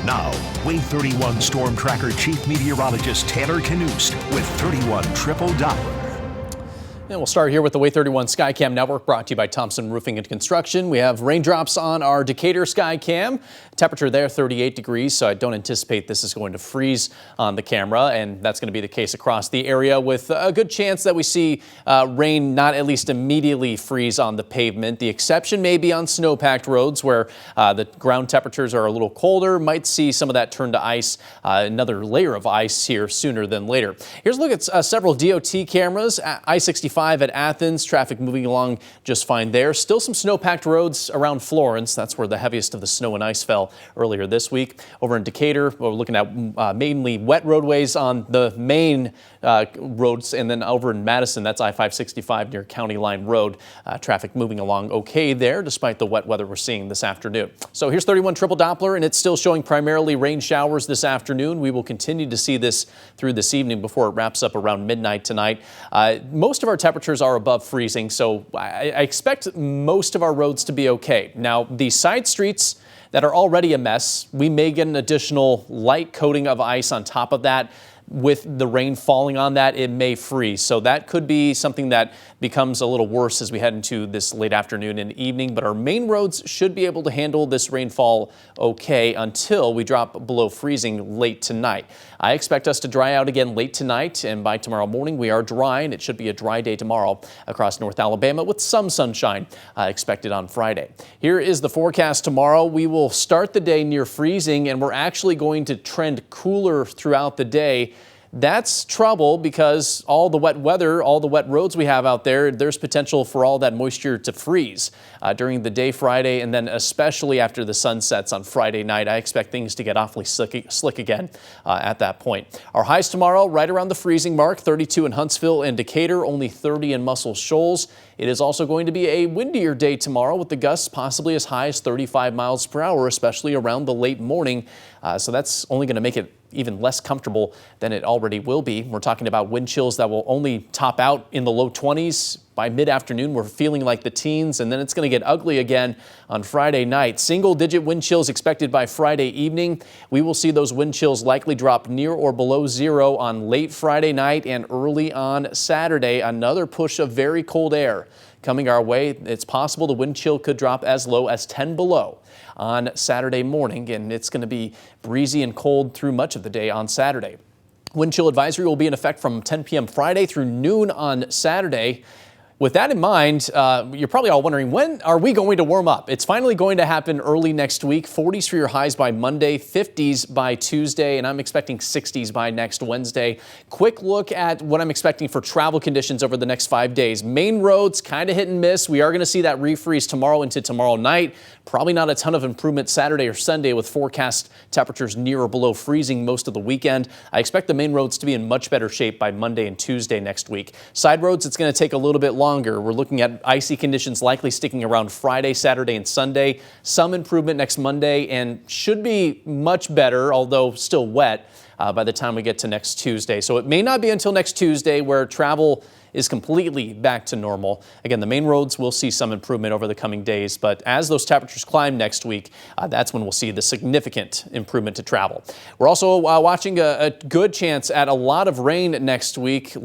Now, Wave 31 Storm Tracker Chief Meteorologist Taylor Knust with 31 Triple Doppler. And we'll start here with the Wave 31 Skycam Network, brought to you by Thompson Roofing and Construction. We have raindrops on our Decatur Skycam. Temperature there 38 degrees, so I don't anticipate this is going to freeze on the camera, and that's going to be the case across the area, with a good chance that we see rain not at least immediately freeze on the pavement. The exception may be on snow-packed roads where the ground temperatures are a little colder. Might see some of that turn to ice, another layer of ice here sooner than later. Here's a look at several DOT cameras. I-65 at Athens, traffic moving along just fine there. Still some snow-packed roads around Florence. That's where the heaviest of the snow and ice fell earlier this week. Over in Decatur, we're looking at mainly wet roadways on the main roads, and then over in Madison, that's I-565 near County Line Road. Traffic moving along okay there, despite the wet weather we're seeing this afternoon. So here's 31 Triple Doppler, and it's still showing primarily rain showers this afternoon. We will continue to see this through this evening before it wraps up around midnight tonight. Most of our temperatures are above freezing, so I expect most of our roads to be okay. Now, the side streets that are already a mess, we may get an additional light coating of ice on top of that. With the rain falling on that, it may freeze. So that could be something that becomes a little worse as we head into this late afternoon and evening. But our main roads should be able to handle this rainfall okay until we drop below freezing late tonight. I expect us to dry out again late tonight, and by tomorrow morning we are dry, and it should be a dry day tomorrow across North Alabama with some sunshine expected on Friday. Here is the forecast tomorrow. We will start the day near freezing, and we're actually going to trend cooler throughout the day. That's trouble because all the wet weather, all the wet roads we have out there, there's potential for all that moisture to freeze during the day Friday, and then especially after the sun sets on Friday night. I expect things to get awfully slick again at that point. Our highs tomorrow right around the freezing mark, 32 in Huntsville and Decatur, only 30 in Muscle Shoals. It is also going to be a windier day tomorrow with the gusts possibly as high as 35 miles per hour, especially around the late morning. So that's only going to make it even less comfortable than it already will be. We're talking about wind chills that will only top out in the low 20s. By mid-afternoon, we're feeling like the teens, and then it's going to get ugly again on Friday night. Single-digit wind chills expected by Friday evening. We will see those wind chills likely drop near or below zero on late Friday night and early on Saturday. Another push of very cold air coming our way. It's possible the wind chill could drop as low as 10 below on Saturday morning, and it's going to be breezy and cold through much of the day on Saturday. Wind chill advisory will be in effect from 10 p.m. Friday through noon on Saturday. With that in mind, you're probably all wondering, when are we going to warm up? It's finally going to happen early next week. 40s for your highs by Monday, 50s by Tuesday, and I'm expecting 60s by next Wednesday. Quick look at what I'm expecting for travel conditions over the next 5 days. Main roads kind of hit and miss. We are going to see that refreeze tomorrow into tomorrow night. Probably not a ton of improvement Saturday or Sunday with forecast temperatures near or below freezing most of the weekend. I expect the main roads to be in much better shape by Monday and Tuesday next week. Side roads, it's going to take a little bit longer. We're looking at icy conditions likely sticking around Friday, Saturday, and Sunday. Some improvement next Monday, and should be much better, although still wet, by the time we get to next Tuesday. So it may not be until next Tuesday where travel is completely back to normal. Again, the main roads will see some improvement over the coming days, but as those temperatures climb next week, that's when we'll see the significant improvement to travel. We're also watching a good chance at a lot of rain next week.